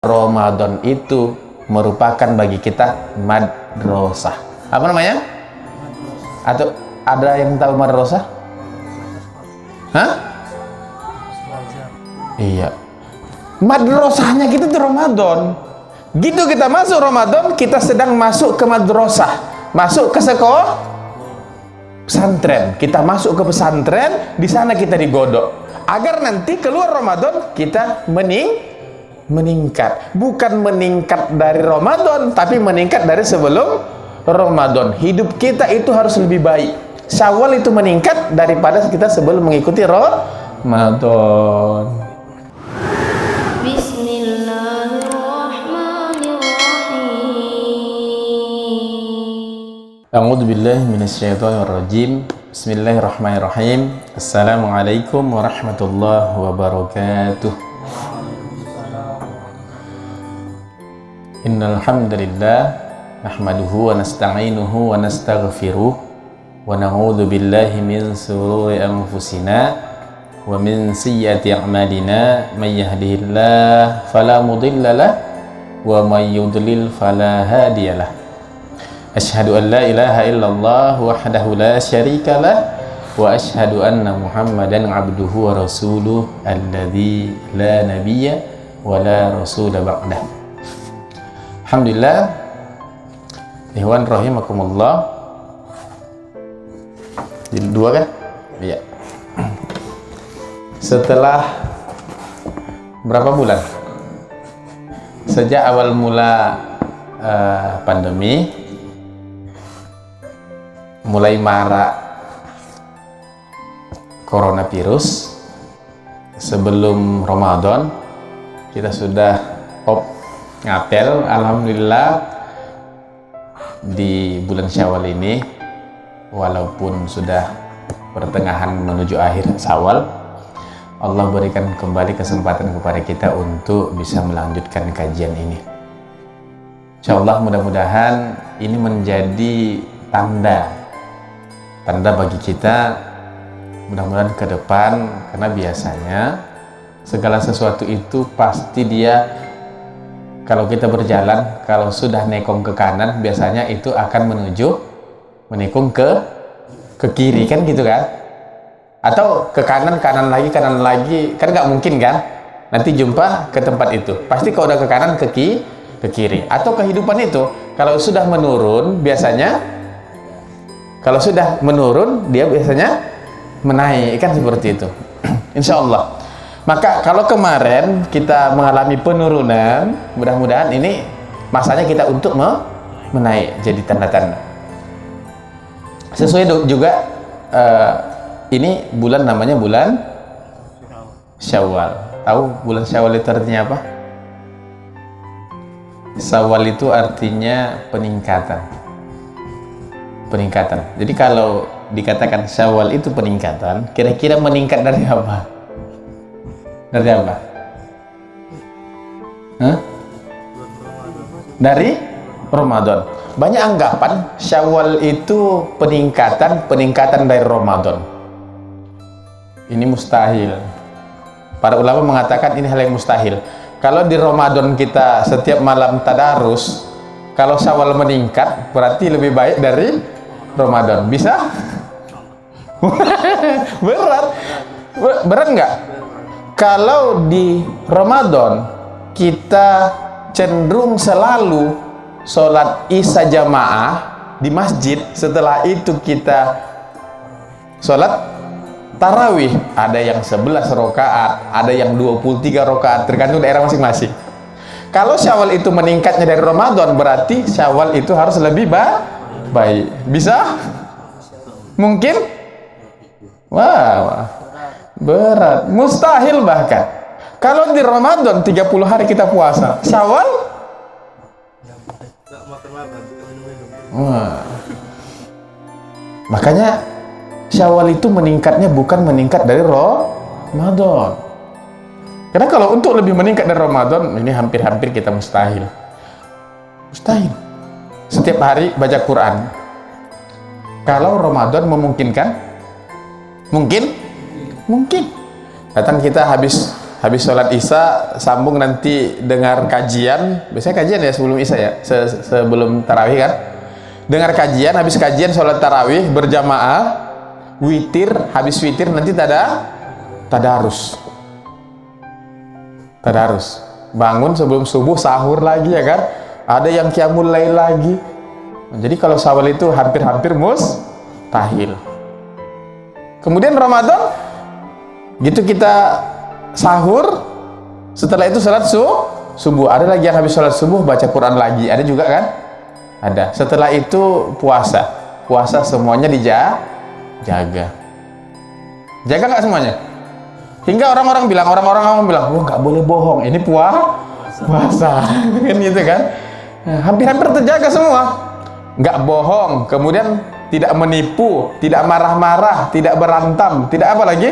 Ramadan itu merupakan bagi kita madrasah. Apa namanya? Atau ada yang tahu madrasah? Hah? Iya. Madrasahnya kita di Ramadan. Gitu kita masuk Ramadan, kita sedang masuk ke madrasah, masuk ke sekolah pesantren. Kita masuk ke pesantren, di sana kita digodok agar nanti keluar Ramadan kita meningkat. Bukan meningkat dari Ramadan, tapi meningkat dari sebelum Ramadan. Hidup kita itu harus lebih baik. Syawal itu meningkat daripada kita sebelum mengikuti Ramadan. A'udzu billahi minasyaitonir rajim. Bismillahirrahmanirrahim. Assalamualaikum warahmatullahi wabarakatuh. Innal hamdalillah nahmaduhu wa nasta'inuhu wa nastaghfiruh wa na'udzu billahi min shururi anfusina wa min sayyiati a'malina may yahdihillahu fala mudilla lahu wa may yudlil fala hadiyalah. Asyhadu an la ilaha illallah wahdahu la syarika lah wa asyhadu anna Muhammadan abduhu wa rasuluh alladzi la nabiyya wa la rasula ba'dah. Alhamdulillah, ikhwan rahimakumullah. Jadi dua kan? Iya. Setelah berapa bulan? Sejak awal mula pandemi, mulai marak coronavirus, sebelum Ramadan kita sudah ngapel, alhamdulillah di bulan Syawal ini, walaupun sudah pertengahan menuju akhir Syawal, Allah berikan kembali kesempatan kepada kita untuk bisa melanjutkan kajian ini. Insyaallah mudah-mudahan ini menjadi tanda bagi kita, mudah-mudahan ke depan, karena biasanya segala sesuatu itu pasti dia, kalau kita berjalan, kalau sudah nekong ke kanan, biasanya itu akan menikung ke kiri, kan gitu kan? Atau ke kanan lagi, kan nggak mungkin kan? Nanti jumpa ke tempat itu, pasti kalau udah ke kanan ke kiri. Atau kehidupan itu kalau sudah menurun, biasanya kalau sudah menurun, dia biasanya menaik, kan seperti itu. Insya Allah. Maka kalau kemarin kita mengalami penurunan, mudah-mudahan ini masanya kita untuk menaik, jadi tanda-tanda. Sesuai juga ini bulan namanya bulan Syawal. Tahu bulan Syawal itu artinya apa? Syawal itu artinya peningkatan. Jadi kalau dikatakan Syawal itu peningkatan, kira-kira meningkat dari apa? Dari apa? Hah? Dari Ramadan. Banyak anggapan Syawal itu peningkatan dari Ramadan. Ini mustahil. Para ulama mengatakan ini hal yang mustahil. Kalau di Ramadan kita setiap malam tadarus, kalau Syawal meningkat berarti lebih baik dari Ramadan. Bisa? Berat nggak? Kalau di Ramadan kita cenderung selalu sholat isya jamaah di masjid, setelah itu kita sholat tarawih, ada yang 11 rakaat, ada yang 23 rakaat, tergantung daerah masing-masing. Kalau Syawal itu meningkatnya dari Ramadan, berarti Syawal itu harus lebih baik. Bisa? Mungkin? Wah, berat, mustahil bahkan. Kalau di Ramadan 30 hari kita puasa, Syawal? Wah. Makanya Syawal itu meningkatnya bukan meningkat dari Ramadan. Karena kalau untuk lebih meningkat dari Ramadan, ini hampir-hampir kita mustahil. Setiap hari baca Quran. Kalau Ramadan memungkinkan? Mungkin. Datang kita habis habis sholat isya sambung nanti dengar kajian. Biasanya kajian ya sebelum isya ya, sebelum tarawih kan. Dengar kajian, habis kajian sholat tarawih berjamaah, witir, habis witir nanti tadarus. Bangun sebelum subuh, sahur lagi ya kan. Ada yang qiyamul lail lagi. Jadi kalau Syawal itu hampir-hampir mustahil. Kemudian Ramadan gitu kita sahur, setelah itu salat subuh. Ada lagi yang habis salat subuh baca Quran lagi, ada juga kan? Ada. Setelah itu puasa semuanya jaga nggak semuanya? Hingga orang-orang bilang, wah nggak boleh bohong, ini puasa kan gitu kan? Hampir-hampir terjaga semua, nggak bohong, kemudian tidak menipu, tidak marah-marah, tidak berantam, tidak apa lagi?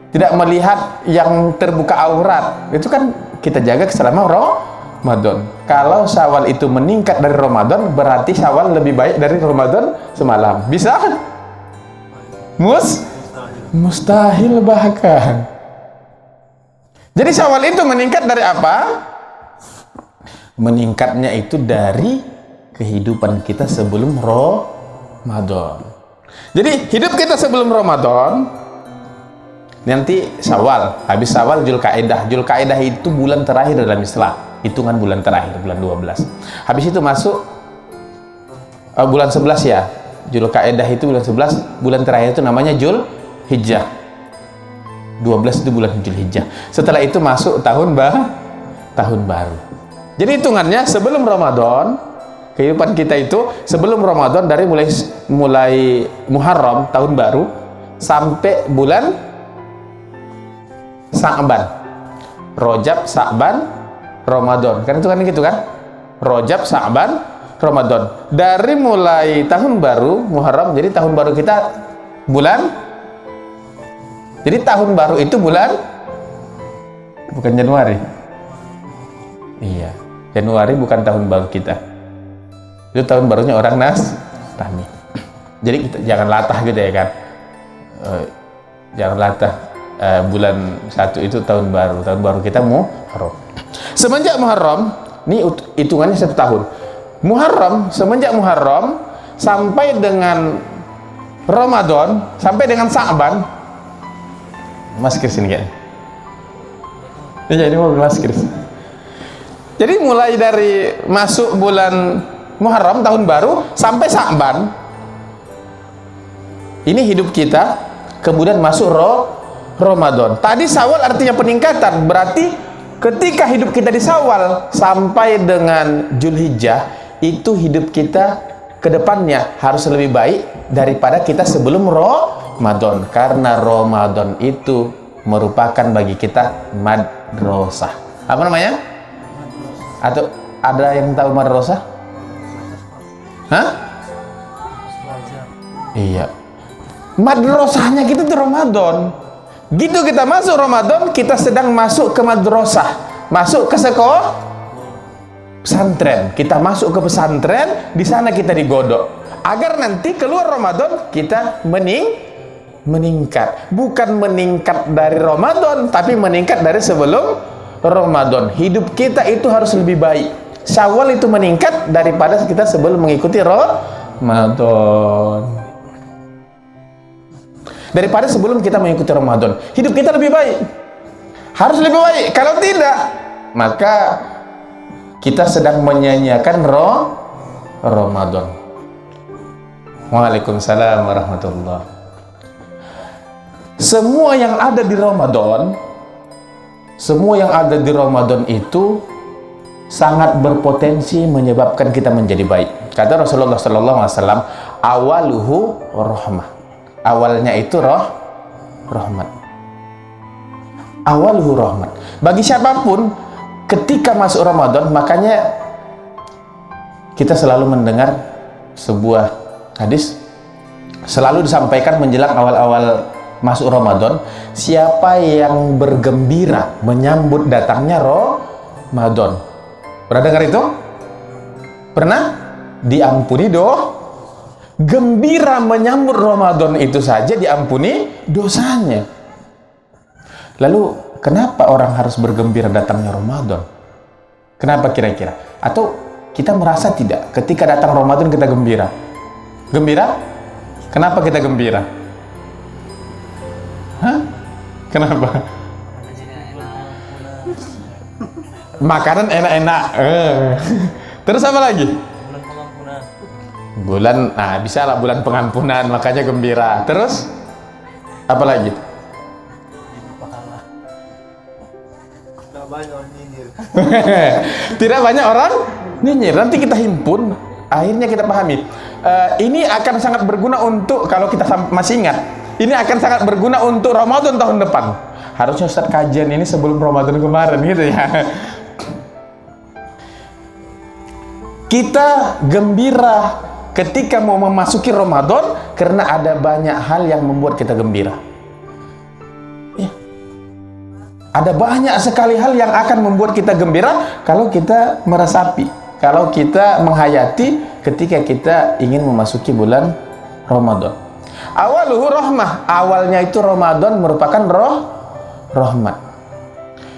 Tidak melihat yang terbuka aurat. Itu kan kita jaga selama Ramadan. Kalau Syawal itu meningkat dari Ramadan, berarti Syawal lebih baik dari Ramadan semalam. Bisa? Mustahil bahkan. Jadi Syawal itu meningkat dari apa? Meningkatnya itu dari kehidupan kita sebelum Ramadan. Jadi hidup kita sebelum Ramadan, nanti Syawal, habis Syawal Zulkaidah itu bulan terakhir dalam Islam, hitungan bulan terakhir, bulan 12. Habis itu masuk bulan 11 ya. Zulkaidah itu bulan 11, bulan terakhir itu namanya Zulhijjah. 12 itu bulan Zulhijjah. Setelah itu masuk tahun baru. Jadi hitungannya sebelum Ramadan, kehidupan kita itu sebelum Ramadan dari mulai Muharram tahun baru sampai bulan Sa'ban, Rajab, Sa'ban, Ramadan. Kan itu kan gitu kan? Rajab, Sa'ban, Ramadan. Dari mulai tahun baru Muharram, jadi tahun baru kita bulan. Jadi tahun baru itu bulan bukan Januari. Iya, Januari bukan tahun baru kita. Itu tahun barunya orang Nasrani. Jadi kita jangan latah gitu ya kan? Jangan latah. Bulan 1 itu tahun baru kita Muharram. Semenjak Muharram, ini hitungannya 1 tahun. Muharram, semenjak Muharram sampai dengan Ramadan, sampai dengan Sa'ban. Mas Kris ini kayaknya. Ya, ini mau Mas Kris. Jadi mulai dari masuk bulan Muharram tahun baru sampai Sa'ban, ini hidup kita, kemudian masuk Ramadan. Tadi Syawal artinya peningkatan, berarti ketika hidup kita di Syawal sampai dengan Zulhijjah, itu hidup kita ke depannya harus lebih baik daripada kita sebelum Ramadan, karena Ramadan itu merupakan bagi kita madrasah. Apa namanya? Atau ada yang tahu madrasah? Hah? Iya. Madrasahnya kita di Ramadan. Gitu kita masuk Ramadan, kita sedang masuk ke madrasah, masuk ke sekolah pesantren. Kita masuk ke pesantren, di sana kita digodok agar nanti keluar Ramadan kita meningkat. Bukan meningkat dari Ramadan, tapi meningkat dari sebelum Ramadan. Hidup kita itu harus lebih baik. Syawal itu meningkat daripada kita sebelum mengikuti Ramadan. Daripada sebelum kita mengikuti Ramadan, hidup kita lebih baik, harus lebih baik. Kalau tidak, maka kita sedang menyanyiakan Ramadan. Waalaikumsalam warahmatullah. Semua yang ada di Ramadan itu sangat berpotensi menyebabkan kita menjadi baik. Kata Rasulullah SAW, awaluhu rahmah. Awalnya itu rahmat. Awaluhu rahmat. Bagi siapapun ketika masuk Ramadan, makanya kita selalu mendengar sebuah hadis selalu disampaikan menjelang awal-awal masuk Ramadan, siapa yang bergembira menyambut datangnya Ramadan. Pernah dengar itu? Pernah? Diampuni gembira menyambut Ramadan itu saja diampuni dosanya. Lalu kenapa orang harus bergembira datangnya Ramadan? Kenapa kira-kira? Atau kita merasa tidak ketika datang Ramadan kita gembira? Gembira? Kenapa kita gembira? Hah? Kenapa? Makanan enak-enak. Terus apa lagi? Nah bisa lah bulan pengampunan, makanya gembira. Terus apa lagi? Tidak banyak orang nyinyir. Nanti kita himpun, akhirnya kita pahami. Ini akan sangat berguna untuk, kalau kita masih ingat, ini akan sangat berguna untuk Ramadan tahun depan. Harusnya Ustaz kajian ini sebelum Ramadan kemarin gitu ya. Kita gembira ketika mau memasuki Ramadan karena ada banyak hal yang membuat kita gembira. Ya. Ada banyak sekali hal yang akan membuat kita gembira kalau kita meresapi, kalau kita menghayati ketika kita ingin memasuki bulan Ramadan. Awaluhu rahmah, awalnya itu Ramadan merupakan rahmat.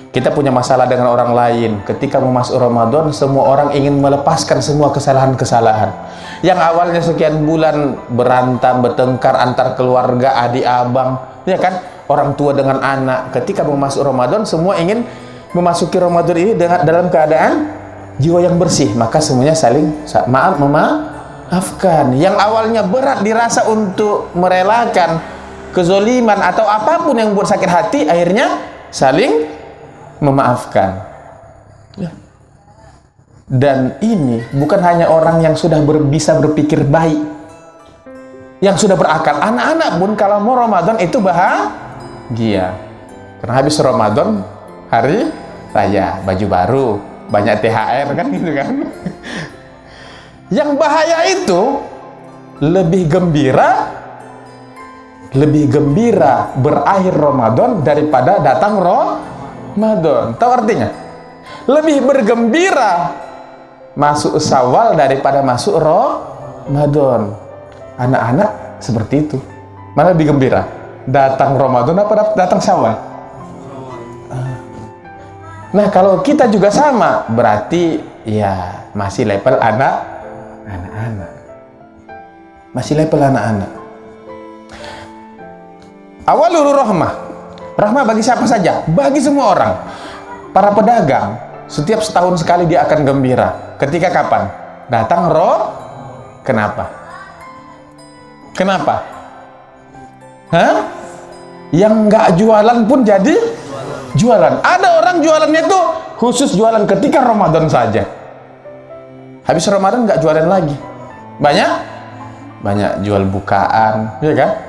Kita punya masalah dengan orang lain, ketika memasuki Ramadan semua orang ingin melepaskan semua kesalahan-kesalahan. Yang awalnya sekian bulan berantem, bertengkar antar keluarga, adik, abang, ya kan? Orang tua dengan anak, ketika memasuki Ramadan semua ingin memasuki Ramadan ini dalam keadaan jiwa yang bersih, maka semuanya saling memaafkan. Yang awalnya berat dirasa untuk merelakan kezoliman atau apapun yang buat sakit hati, akhirnya saling memaafkan. Ya. Dan ini bukan hanya orang yang sudah bisa berpikir baik, yang sudah berakal. Anak-anak pun kalau mau Ramadan itu bahagia, karena habis Ramadan hari raya, baju baru, banyak THR kan gitu kan. Yang bahaya itu lebih gembira berakhir Ramadan daripada datang Ramadan. Tahu artinya? Lebih bergembira masuk Syawal daripada masuk Ramadan. Anak-anak seperti itu. Mana lebih gembira? Datang Ramadan apa datang Syawal? Nah, kalau kita juga sama, berarti ya masih level anak-anak. Masih level anak-anak. Awalul rahmah. Rahmah bagi siapa saja? Bagi semua orang. Para pedagang, setiap setahun sekali dia akan gembira. Ketika kapan? Datang Kenapa? Kenapa? Hah? Yang nggak jualan pun jadi jualan. Ada orang jualannya itu khusus jualan ketika Ramadan saja. Habis Ramadan nggak jualan lagi. Banyak jual bukaan, ya kan?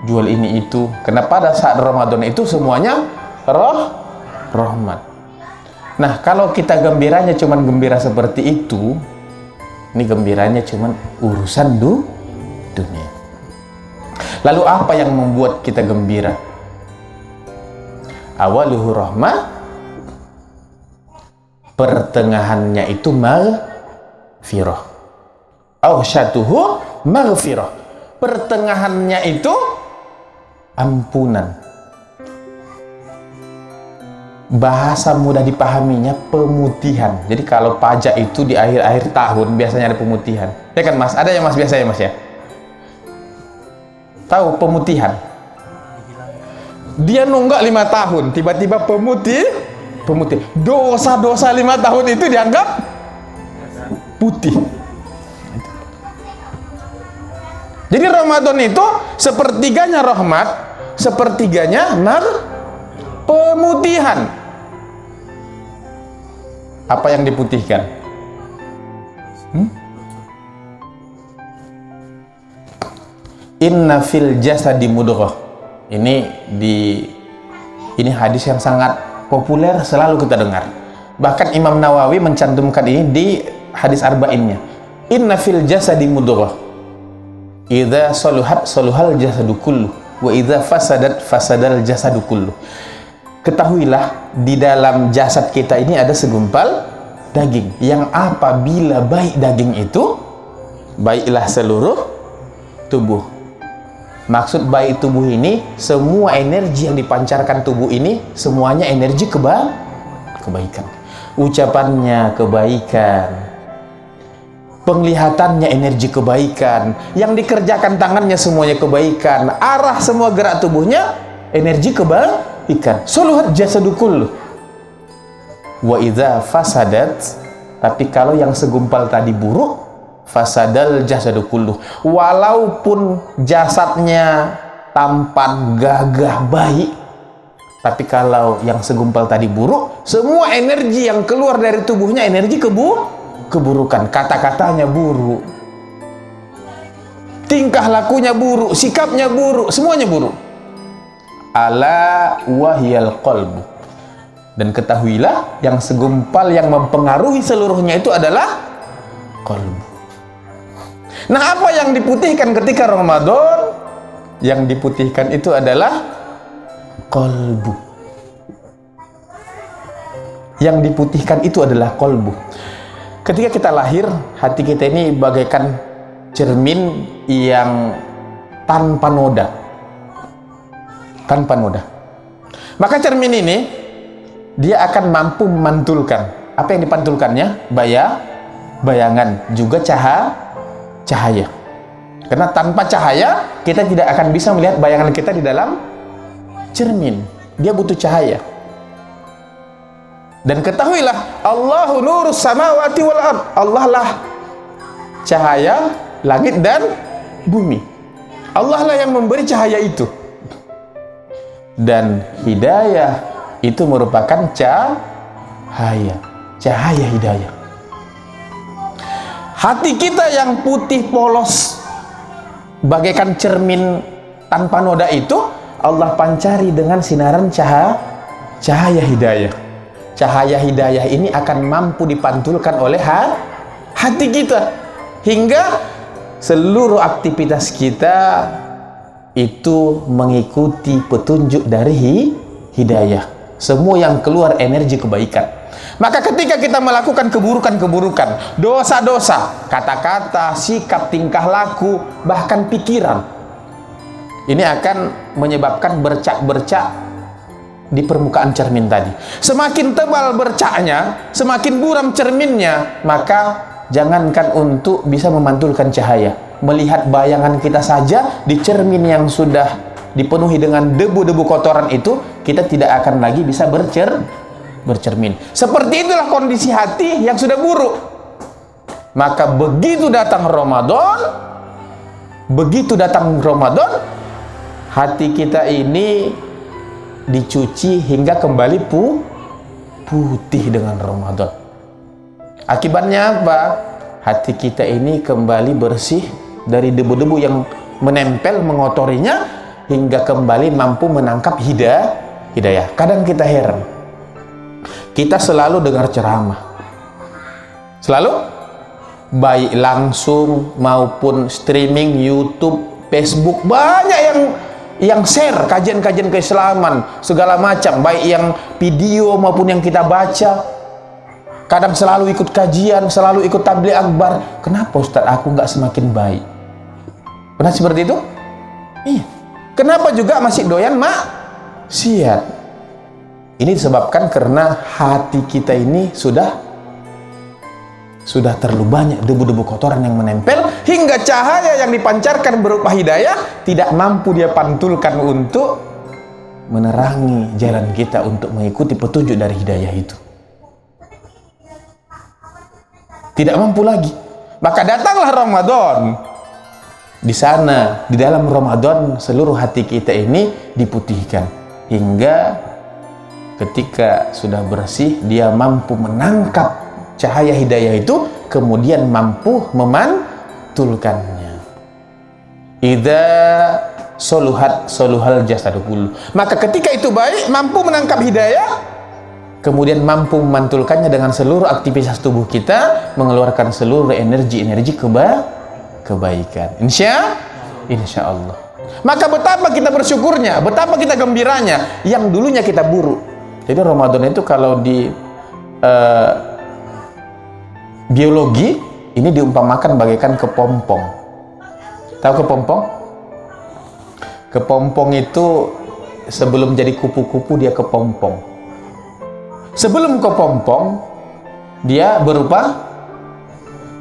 Jual ini itu. Karena pada saat Ramadan itu semuanya rahmat. Nah, kalau kita gembiranya cuman gembira seperti itu, ini gembiranya cuman urusan dunia. Lalu apa yang membuat kita gembira? Awaluhu rahmah, pertengahannya itu maghfirah. Awsyatuhu maghfirah, pertengahannya itu ampunan. Bahasa mudah dipahaminya pemutihan. Jadi kalau pajak itu di akhir-akhir tahun biasanya ada pemutihan, ya kan Mas? Ada ya Mas, biasa ya Mas ya? Tahu pemutihan? Dia nunggak 5 tahun, tiba-tiba pemutih. Dosa-dosa 5 tahun itu dianggap putih. Jadi Ramadan itu sepertiganya rahmat, sepertiganya pemutihan. Apa yang diputihkan? Inna fil jasadi mudghah. Ini hadis yang sangat populer, selalu kita dengar. Bahkan Imam Nawawi mencantumkan ini di hadis arba'innya. Inna fil jasadi mudghah. Idza saluhat saluhal jasadu kullu wa idza fasadat fasadal jasadu kullu. Ketahuilah di dalam jasad kita ini ada segumpal daging yang apabila baik daging itu, baiklah seluruh tubuh. Maksud baik tubuh ini, semua energi yang dipancarkan tubuh ini semuanya energi kebaikan. Ucapannya kebaikan, penglihatannya energi kebaikan, yang dikerjakan tangannya semuanya kebaikan, arah semua gerak tubuhnya energi kebaikan. Soluhat jasadu kullu. Wa idza fasadat, tapi kalau yang segumpal tadi buruk, fasadal jasadu kullu. Walaupun jasadnya tampan, gagah, baik, tapi kalau yang segumpal tadi buruk, semua energi yang keluar dari tubuhnya energi keburukan. Kata-katanya buruk, tingkah lakunya buruk, sikapnya buruk, semuanya buruk. Ala wahyal qalbu. Dan ketahuilah, yang segumpal yang mempengaruhi seluruhnya itu adalah qalbu. Nah, apa yang diputihkan ketika Ramadan? Yang diputihkan itu adalah qalbu. Yang diputihkan itu adalah qalbu. Ketika kita lahir, hati kita ini bagaikan cermin yang tanpa noda. Tanpa noda. Maka cermin ini, dia akan mampu memantulkan. Apa yang dipantulkannya? Bayangan, juga cahaya. Karena tanpa cahaya kita tidak akan bisa melihat bayangan kita di dalam cermin. Dia butuh cahaya. Dan ketahuilah, Allahu nurus samawati wal ard. Allah lah cahaya langit dan bumi. Allah lah yang memberi cahaya itu. Dan hidayah itu merupakan cahaya hidayah. Hati kita yang putih polos bagaikan cermin tanpa noda itu Allah pancari dengan sinaran cahaya hidayah. Cahaya hidayah ini akan mampu dipantulkan oleh hati kita hingga seluruh aktivitas kita itu mengikuti petunjuk dari hidayah. Semua yang keluar energi kebaikan. Maka ketika kita melakukan keburukan-keburukan, dosa-dosa, kata-kata, sikap, tingkah laku, bahkan pikiran, ini akan menyebabkan bercak-bercak di permukaan cermin tadi. Semakin tebal bercaknya, semakin buram cerminnya, maka jangankan untuk bisa memantulkan cahaya. Melihat bayangan kita saja di cermin yang sudah dipenuhi dengan debu-debu kotoran itu, kita tidak akan lagi bisa bercermin. Seperti itulah kondisi hati yang sudah buruk. Maka begitu datang Ramadan, hati kita ini dicuci hingga kembali putih dengan Ramadan. Akibatnya apa? Hati kita ini kembali bersih dari debu-debu yang menempel, mengotorinya, hingga kembali mampu menangkap hidayah. Kadang kita heran, kita selalu dengar ceramah, selalu, baik langsung maupun streaming YouTube, Facebook, banyak yang share kajian-kajian keislaman segala macam, baik yang video maupun yang kita baca. Kadang selalu ikut kajian, selalu ikut tabligh akbar. Kenapa Ustaz aku nggak semakin baik? Pernah seperti itu? Iya. Kenapa juga masih doyan maksiat? Ini disebabkan karena hati kita ini sudah terlalu banyak debu-debu kotoran yang menempel, hingga cahaya yang dipancarkan berupa hidayah tidak mampu dia pantulkan untuk menerangi jalan kita untuk mengikuti petunjuk dari hidayah itu. Tidak mampu lagi. Maka datanglah Ramadan. Di sana, di dalam Ramadan, seluruh hati kita ini diputihkan hingga ketika sudah bersih, dia mampu menangkap cahaya hidayah itu, kemudian mampu memantulkannya. Idza soluhal jasadu kullu. Maka ketika itu baik, mampu menangkap hidayah, kemudian mampu memantulkannya dengan seluruh aktivitas tubuh kita, mengeluarkan seluruh energi-energi kebaikan. Insya Allah. Maka betapa kita bersyukurnya, betapa kita gembiranya yang dulunya kita buruk. Jadi Ramadan itu kalau di biologi ini diumpamakan bagaikan kepompong. Tahu kepompong? Kepompong itu sebelum jadi kupu-kupu dia kepompong. Sebelum kepompong dia berupa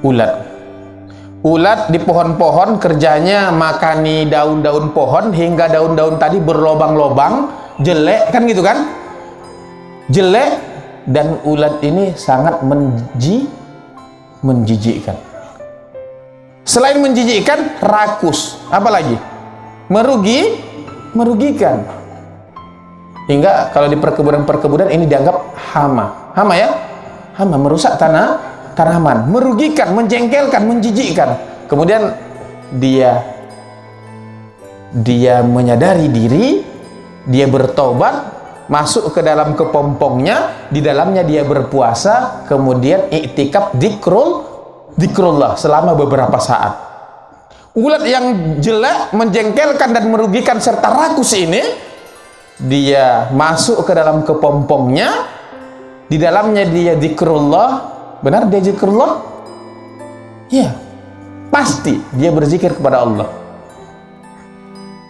ulat. Ulat di pohon-pohon kerjanya makani daun-daun pohon hingga daun-daun tadi berlobang-lobang, jelek kan gitu kan? Jelek, dan ulat ini sangat menjijikkan. Selain menjijikkan, rakus. Apalagi? Merugikan. Hingga kalau di perkebunan-perkebunan ini dianggap hama. Hama ya? Hama merusak tanaman, merugikan, menjengkelkan, menjijikkan. Kemudian dia menyadari diri, dia bertobat, masuk ke dalam kepompongnya, di dalamnya dia berpuasa, kemudian iktikaf zikrullah selama beberapa saat. Ulat yang jelek, menjengkelkan dan merugikan serta rakus ini, dia masuk ke dalam kepompongnya, di dalamnya dia zikrullah. Benar dia zikrullah? Ya, pasti dia berzikir kepada Allah.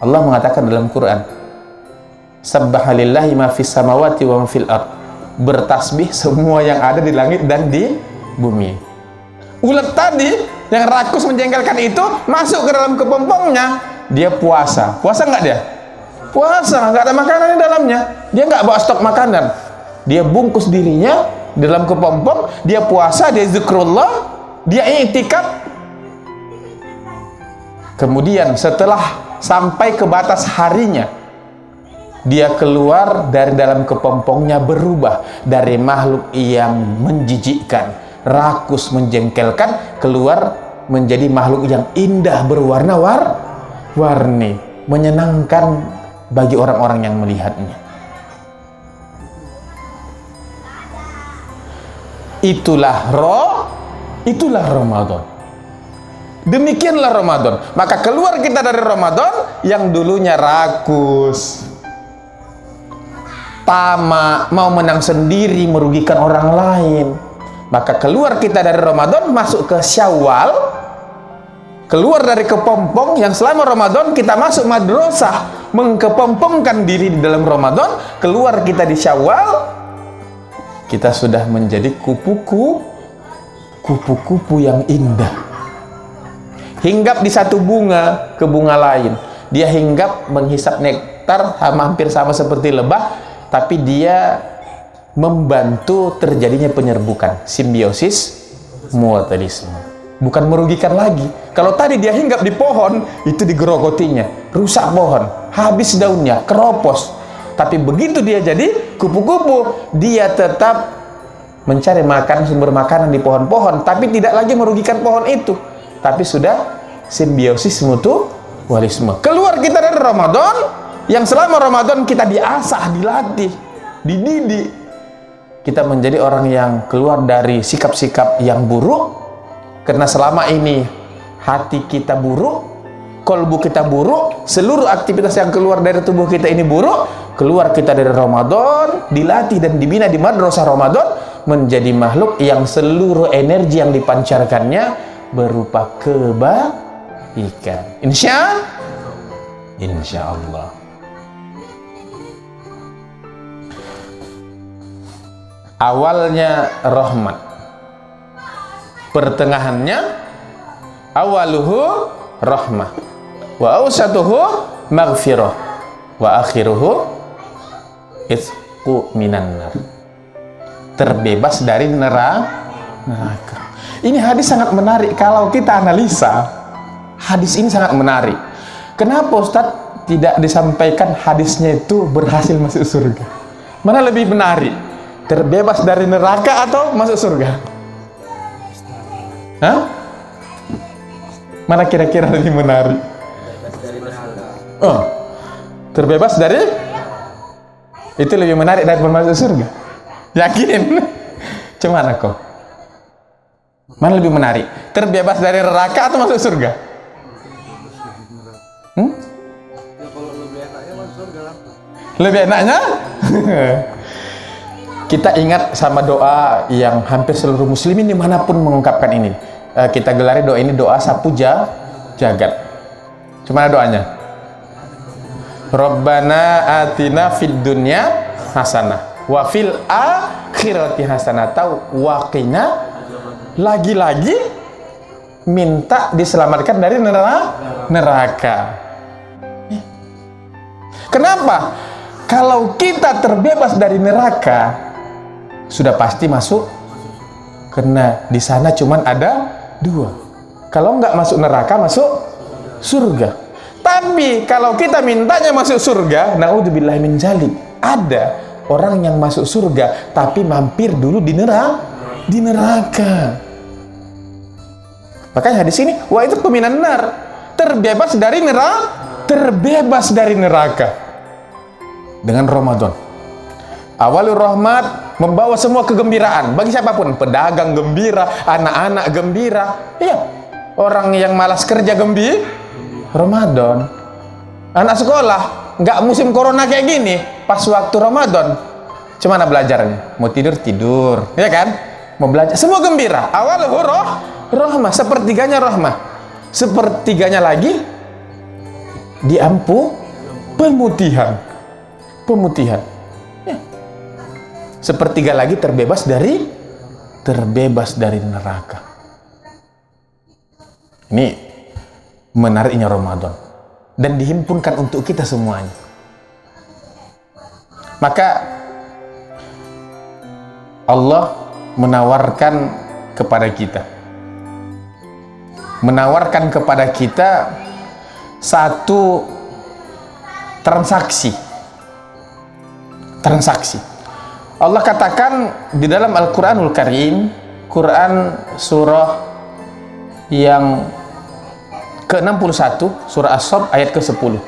Allah mengatakan dalam Quran, Sabbahalillahi ma fis samawati wa ma fil ard. Bertasbih semua yang ada di langit dan di bumi. Ulat tadi yang rakus menjengkelkan itu masuk ke dalam kepompongnya, dia puasa. Puasa nggak dia? Puasa, nggak ada makanan di dalamnya. Dia nggak bawa stok makanan. Dia bungkus dirinya dalam kepompong, dia puasa, dia zikrullah, dia iktikaf. Kemudian setelah sampai ke batas harinya, dia keluar dari dalam kepompongnya, berubah dari makhluk yang menjijikkan, rakus, menjengkelkan, keluar menjadi makhluk yang indah, berwarna-warni, menyenangkan bagi orang-orang yang melihatnya. Itulah Ramadan. Demikianlah Ramadan. Maka keluar kita dari Ramadan yang dulunya rakus, tamak, mau menang sendiri, merugikan orang lain. Maka keluar kita dari Ramadan, masuk ke Syawal, keluar dari kepompong yang selama Ramadan kita masuk madrasah, mengkepompongkan diri di dalam Ramadan. Keluar kita di Syawal, kita sudah menjadi kupu-kupu yang indah. Hinggap di satu bunga ke bunga lain. Dia hinggap menghisap nektar, hampir sama seperti lebah, tapi dia membantu terjadinya penyerbukan, simbiosis mutualisme. Bukan merugikan lagi. Kalau tadi dia hinggap di pohon, itu digerogotinya, rusak pohon, habis daunnya, keropos. Tapi begitu dia jadi kupu-kupu, dia tetap mencari makan, sumber makanan di pohon-pohon, tapi tidak lagi merugikan pohon itu, tapi sudah simbiosis mutualisme. Keluar kita dari Ramadan, yang selama Ramadan kita diasah, dilatih, dididik, kita menjadi orang yang keluar dari sikap-sikap yang buruk, karena selama ini hati kita buruk, kolbu kita buruk, seluruh aktivitas yang keluar dari tubuh kita ini buruk. Keluar kita dari Ramadan, dilatih dan dibina di madrasah Ramadan, menjadi makhluk yang seluruh energi yang dipancarkannya berupa kebaikan. Insya Allah. Awalnya rahmat, pertengahannya awaluhu rahmah, wa awsatuhu maghfirah, wa akhiruhu isku minan nar. Terbebas dari neraka. Ini hadis sangat menarik kalau kita analisa. Hadis ini sangat menarik. Kenapa Ustadz tidak disampaikan hadisnya itu berhasil masuk surga? Mana lebih menarik? Terbebas dari neraka atau masuk surga? Hah? Mana kira-kira lebih menarik? Oh, terbebas dari itu lebih menarik daripada masuk surga. Yakin? Cuman kok? Mana lebih menarik? Terbebas dari neraka atau masuk surga? Lebih enaknya? Kita ingat sama doa yang hampir seluruh muslimin dimanapun mengungkapkan ini. Kita gelari doa ini doa sapu jagat. Cuma doanya? Rabbana atina fid dunya hasanah wa fil akhirati hasanah wa qina, lagi-lagi minta diselamatkan dari neraka. Kenapa? Kalau kita terbebas dari neraka, sudah pasti masuk, karena di sana cuman ada dua. Kalau nggak masuk neraka, masuk surga. Tapi kalau kita mintanya masuk surga, naudzubillahi min dzalik, ada orang yang masuk surga tapi mampir dulu di neraka. Makanya hadis ini, wa itu minan nar, terbebas dari neraka dengan Ramadan. Awalul rahmat, membawa semua kegembiraan bagi siapapun, pedagang gembira, anak-anak gembira, iya, orang yang malas kerja Ramadan, anak sekolah nggak musim corona kayak gini, pas waktu Ramadan gimana belajarnya? Mau tidur, ya kan? Mau belajar, semua gembira. Awalul rahmah, sepertiganya rahmah, sepertiganya lagi pemutihan. Ya. Sepertiga lagi terbebas dari neraka. Ini menariknya Ramadan dan dihimpunkan untuk kita semuanya. Maka Allah menawarkan kepada kita satu transaksi. Allah katakan di dalam Al-Quranul Karim, Quran surah yang ke-61, surah As-Saff ayat ke-10.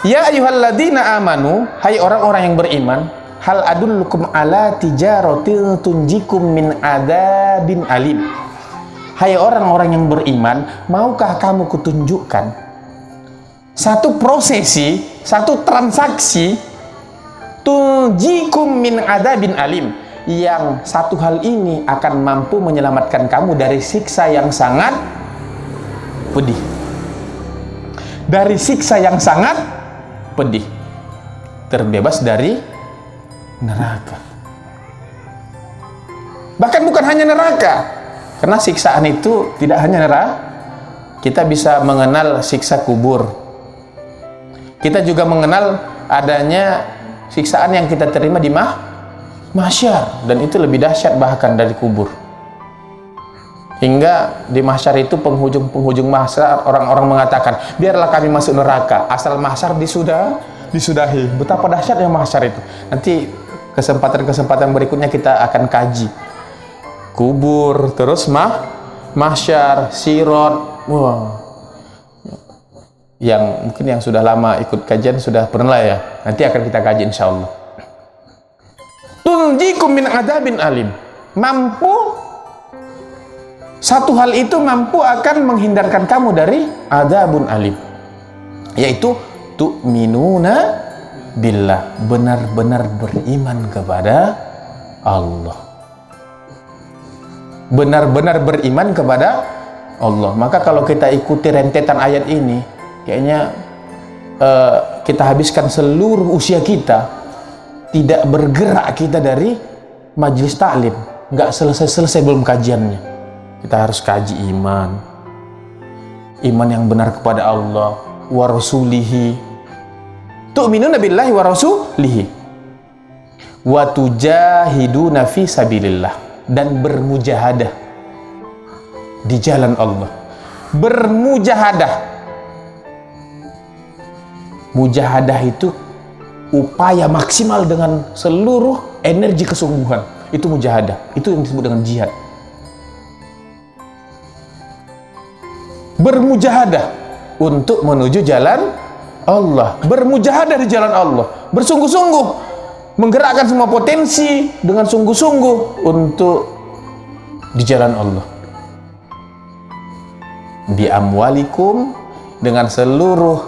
Ya ayyuhalladzina amanu, hai orang-orang yang beriman, hal adullukum ala tijaratin tunjikum min adzabin alim. Hai orang-orang yang beriman, maukah kamu kutunjukkan satu prosesi, satu transaksi, tunjikum min adzabin alim, yang satu hal ini akan mampu menyelamatkan kamu dari siksa yang sangat pedih. Dari siksa yang sangat pedih, terbebas dari neraka. Bahkan bukan hanya neraka, karena siksaan itu tidak hanya neraka. Kita bisa mengenal siksa kubur. Kita juga mengenal adanya siksaan yang kita terima di mahsyar, dan itu lebih dahsyat bahkan dari kubur. Hingga di mahsyar itu penghujung mahsyar orang-orang mengatakan, biarlah kami masuk neraka asal mahsyar disudahi. Betapa dahsyatnya mahsyar itu. Nanti kesempatan berikutnya kita akan kaji kubur, terus mahsyar, sirat. Wah, mungkin yang sudah lama ikut kajian sudah pernah ya. Nanti akan kita kaji insyaallah. Tunjikum min adzabin alim, satu hal itu mampu akan menghindarkan kamu dari adzabun alim, yaitu tu'minuna billah, benar-benar beriman kepada Allah. Benar-benar beriman kepada Allah. Maka kalau kita ikuti rentetan ayat ini, kayaknya kita habiskan seluruh usia kita, tidak bergerak kita dari majelis taklim, nggak selesai belum kajiannya. Kita harus kaji iman yang benar kepada Allah wa rasulihi, tu'minuna billahi wa rasulihi, wa tujahiduna fi sabilillah, dan bermujahadah di jalan Allah. Mujahadah itu upaya maksimal dengan seluruh energi kesungguhan. Itu mujahadah, itu yang disebut dengan jihad. Bermujahadah untuk menuju jalan Allah, bermujahadah di jalan Allah, bersungguh-sungguh menggerakkan semua potensi dengan sungguh-sungguh untuk di jalan Allah. Bi amwalikum, dengan seluruh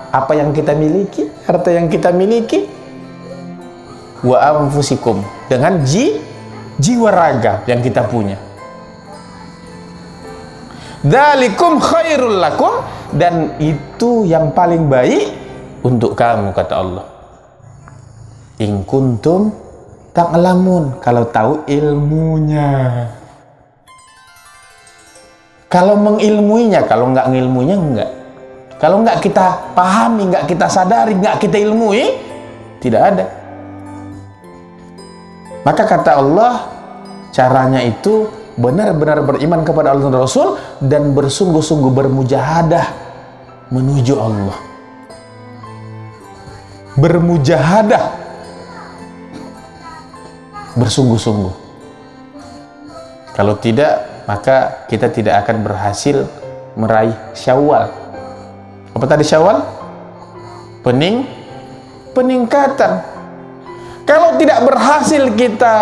apa yang kita miliki, harta yang kita miliki, wa anfusikum, dengan jiwa raga yang kita punya. Dzalikum khairul lakum, dan itu yang paling baik untuk kamu, kata Allah. In kuntum ta'lamun, kalau tahu ilmunya. Kalau mengilmuinya, kalau nggak ngilmuinya enggak. Kalau nggak kita pahami, nggak kita sadari, nggak kita ilmui, tidak ada. Maka kata Allah, caranya itu benar-benar beriman kepada Allah dan Rasul dan bersungguh-sungguh bermujahadah menuju Allah. Bermujahadah, bersungguh-sungguh. Kalau tidak, maka kita tidak akan berhasil meraih Syawal. Apa tadi Syawal? Peningkatan. Kalau tidak berhasil kita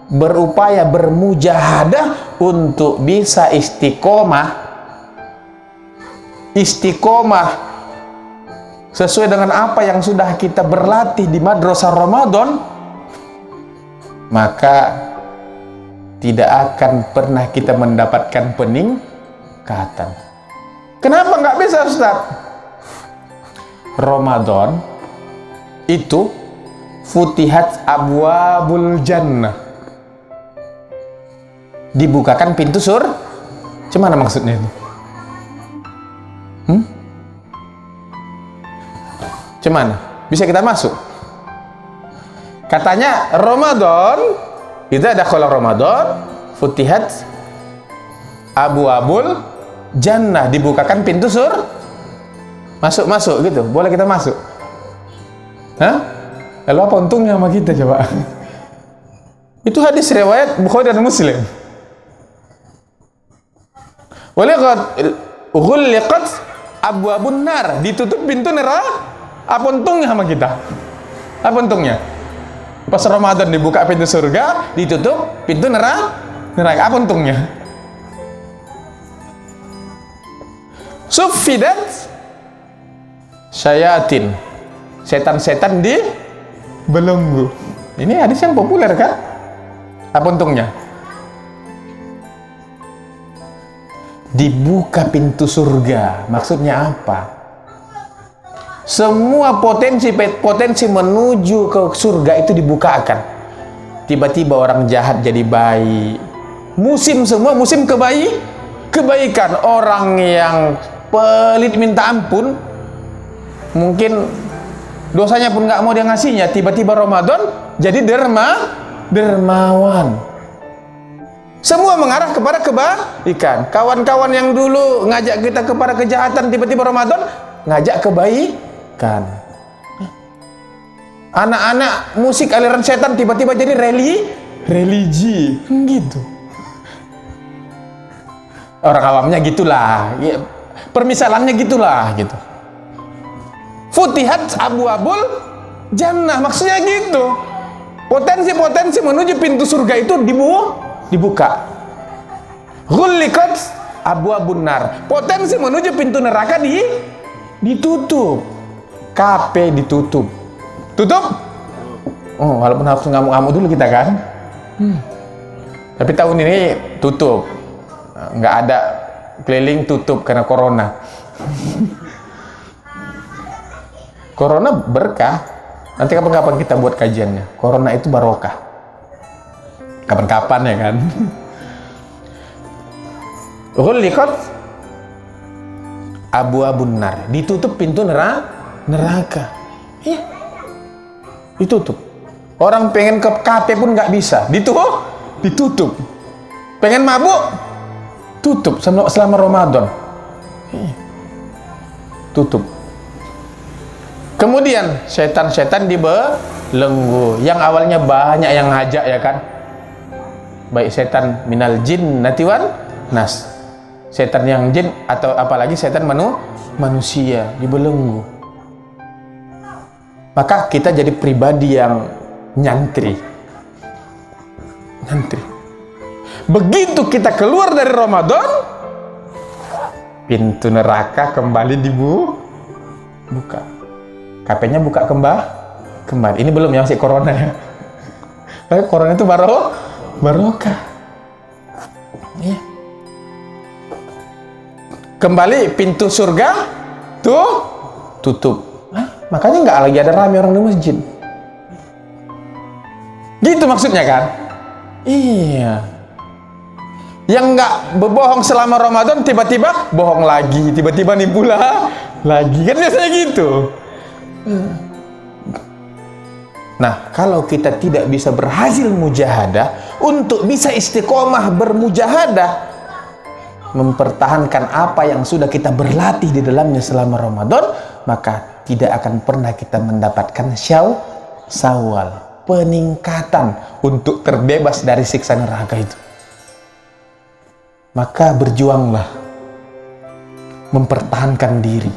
berupaya bermujahadah untuk bisa istiqomah sesuai dengan apa yang sudah kita berlatih di madrasah Ramadan, maka tidak akan pernah kita mendapatkan peningkatan. Kenapa nggak bisa, Ustaz? Ramadan itu futihat abwabul jannah, dibukakan pintu surga. Gimana maksudnya itu? Gimana? Bisa kita masuk? Katanya Ramadan, itu ada kalau Ramadan futihat abwabul jannah, dibukakan pintu surga. Masuk gitu. Boleh kita masuk? Hah? Lalu apa untungnya sama kita coba? Itu hadis riwayat Bukhari dan Muslim. Ghulliqat abwabun nar, ditutup pintu neraka. Apa untungnya sama kita? Apa untungnya? Pas Ramadan dibuka pintu surga, ditutup pintu neraka. Apa untungnya? Suffidat syayatin, setan-setan di belenggu. Ini hadis yang populer kan? Apa untungnya? Dibuka pintu surga. Maksudnya apa? Semua potensi menuju ke surga itu dibukakan. Tiba-tiba orang jahat jadi baik. Semua musim kebaikan. Orang yang pelit minta ampun, mungkin dosanya pun nggak mau dia ngasihnya, tiba-tiba Ramadan jadi dermawan. Semua mengarah kepada kebaikan. Kawan-kawan yang dulu ngajak kita kepada kejahatan, tiba-tiba Ramadan ngajak kebaikan. Anak-anak musik aliran setan tiba-tiba jadi religi gitu. Orang awamnya gitulah, permisalannya gitulah gitu. Futihat abwabul jannah, maksudnya gitu. Potensi-potensi menuju pintu surga itu dibuka. Ghulliqat abwabun nar, potensi menuju pintu neraka ditutup. KP ditutup. Tutup? Oh, walaupun harus ngamuk-ngamuk dulu kita kan. Tapi tahun ini tutup. Nggak ada keliling, tutup karena corona. Corona berkah. Nanti kapan-kapan kita buat kajiannya. Corona itu barokah. Kapan-kapan ya kan. Ghulliqat abwabun nar, ditutup pintu neraka. Iya, ditutup. Orang pengen ke kafe pun nggak bisa, ditutup. Pengen mabuk, tutup selama Ramadan. Iya. Tutup. Kemudian setan-setan dibelenggu. Yang awalnya banyak yang ngajak ya kan, baik setan minal jinnati wan nas, setan yang jin atau apalagi setan manusia dibelenggu. Maka kita jadi pribadi yang nyantri. Begitu kita keluar dari Ramadan, pintu neraka kembali dibuka. KP-nya buka kembali. Ini belum ya, masih corona ya. Tapi corona itu barokah. Iya. Kembali pintu surga tutup. Hah? Makanya nggak lagi ada rame orang di masjid. Gitu maksudnya kan? Iya. Yang nggak berbohong selama Ramadan tiba-tiba bohong lagi, tiba-tiba nih pula lagi, kan biasanya gitu. Nah, kalau kita tidak bisa berhasil mujahadah, untuk bisa istiqomah bermujahadah, mempertahankan apa yang sudah kita berlatih di dalamnya selama Ramadan, maka tidak akan pernah kita mendapatkan syawal, peningkatan untuk terbebas dari siksa neraka itu. Maka berjuanglah mempertahankan diri.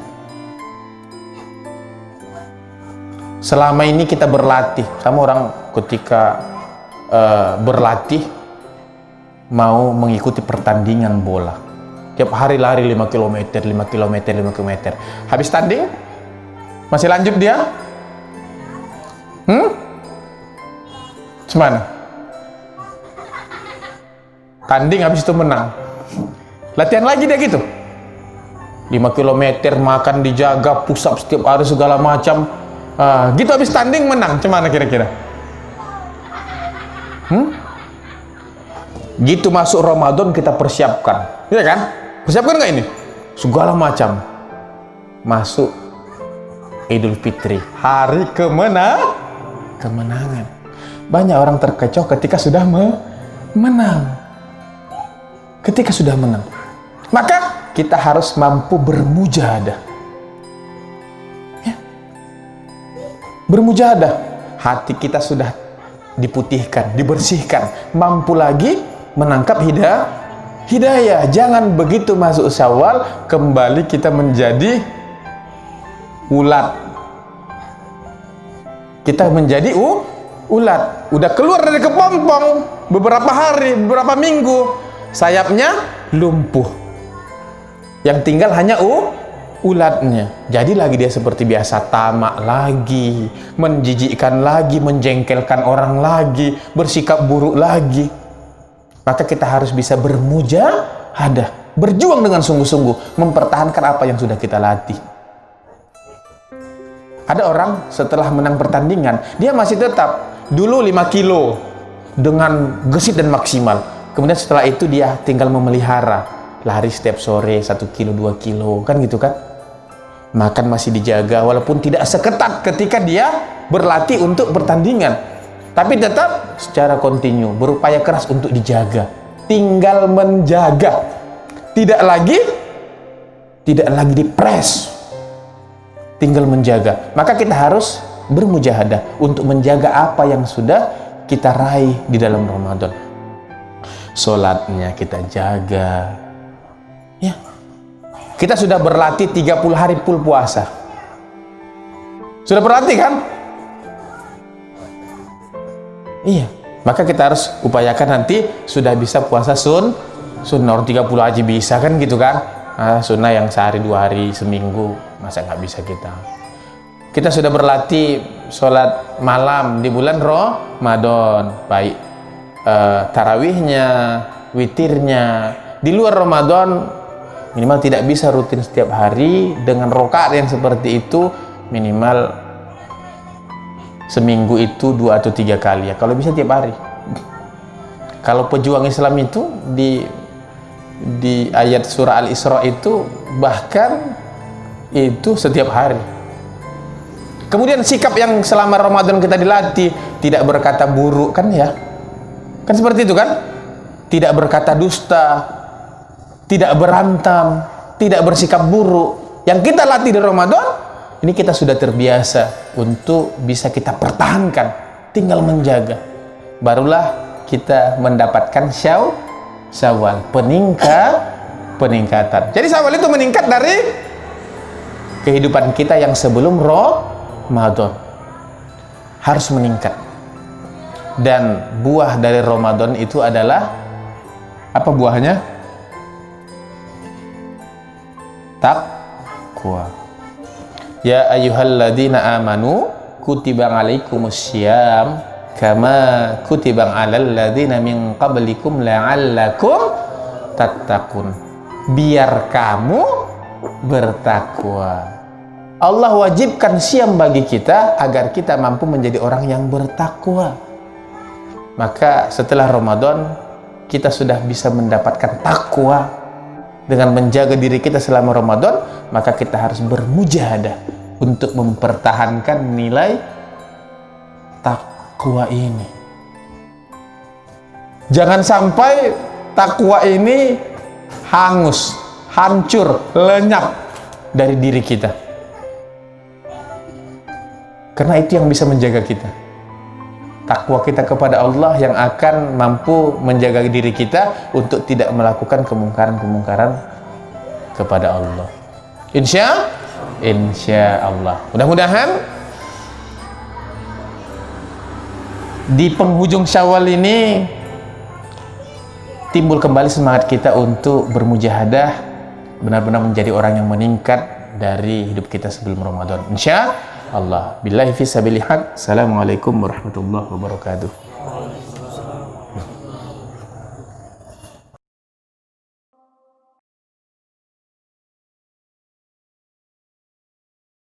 Selama ini kita berlatih, sama orang ketika berlatih mau mengikuti pertandingan bola. Tiap hari lari 5 km, 5 km, 5 km. Habis tanding, masih lanjut dia? Semana? Tanding habis itu menang. Latihan lagi dia gitu. 5 km makan dijaga, push up setiap hari segala macam. Gitu habis tanding menang. Cuman kira-kira? Gitu masuk Ramadan kita persiapkan. Iya kan? Persiapkan nggak ini? Segala macam. Masuk Idul Fitri, hari kemenangan. Banyak orang terkecoh ketika sudah menang. Ketika sudah menang, maka kita harus mampu bermujahadah. Ya. Bermujahadah. Hati kita sudah diputihkan, dibersihkan, mampu lagi menangkap hidayah. Jangan begitu masuk Syawal kembali kita menjadi ulat. Kita menjadi ulat. Udah keluar dari kepompong beberapa hari, beberapa minggu, sayapnya lumpuh. Yang tinggal hanya ulatnya. Jadi lagi dia seperti biasa, tamak lagi, menjijikkan lagi, menjengkelkan orang lagi, bersikap buruk lagi. Maka kita harus bisa bermujahadah, berjuang dengan sungguh-sungguh, mempertahankan apa yang sudah kita latih. Ada orang setelah menang pertandingan, dia masih tetap dulu 5 kilo dengan gesit dan maksimal. Kemudian setelah itu dia tinggal memelihara, lari setiap sore 1 kilo, 2 kilo, kan gitu kan. Makan masih dijaga, walaupun tidak seketat ketika dia berlatih untuk pertandingan, tapi tetap secara kontinu berupaya keras untuk dijaga. Tinggal menjaga, tidak lagi dipres, tinggal menjaga. Maka kita harus bermujahadah untuk menjaga apa yang sudah kita raih di dalam Ramadan. Sholatnya kita jaga, ya. Kita sudah berlatih 30 hari full puasa. Sudah berlatih kan? Iya. Maka kita harus upayakan nanti sudah bisa puasa sunnah 30 aja bisa kan gitu kan? Sunnah yang sehari 2 hari seminggu, masa nggak bisa kita? Kita sudah berlatih sholat malam di bulan Ramadan, baik tarawihnya, witirnya. Di luar Ramadan minimal tidak bisa rutin setiap hari dengan rakaat yang seperti itu, minimal seminggu itu 2 atau 3 kali ya, kalau bisa tiap hari. Kalau pejuang Islam itu di ayat surah Al-Isra itu bahkan itu setiap hari. Kemudian sikap yang selama Ramadan kita dilatih, tidak berkata buruk kan ya, kan seperti itu kan, tidak berkata dusta, tidak berantem, tidak bersikap buruk. Yang kita latih di Ramadan ini kita sudah terbiasa untuk bisa kita pertahankan, tinggal menjaga. Barulah kita mendapatkan Syawal, peningkatan. Jadi Syawal itu meningkat dari kehidupan kita yang sebelum Ramadan, harus meningkat. Dan buah dari Ramadan itu adalah apa buahnya? Taqwa. Ya ayyuhalladzina amanu kutiba alaikumussyiyam kama kutiba alal ladzina min qablikum la'allakum tattaqun. Biar kamu bertakwa. Allah wajibkan siam bagi kita agar kita mampu menjadi orang yang bertakwa. Maka setelah Ramadan kita sudah bisa mendapatkan takwa dengan menjaga diri kita selama Ramadan, maka kita harus bermujahadah untuk mempertahankan nilai takwa ini. Jangan sampai takwa ini hangus, hancur, lenyap dari diri kita. Karena itu yang bisa menjaga kita. Takwa kita kepada Allah yang akan mampu menjaga diri kita untuk tidak melakukan kemungkaran-kemungkaran kepada Allah. Insya Allah. Mudah-mudahan di penghujung Syawal ini timbul kembali semangat kita untuk bermujahadah, benar-benar menjadi orang yang meningkat dari hidup kita sebelum Ramadan. Insya Allah. Billahi fi sabilillah. Assalamualaikum warahmatullahi wabarakatuh.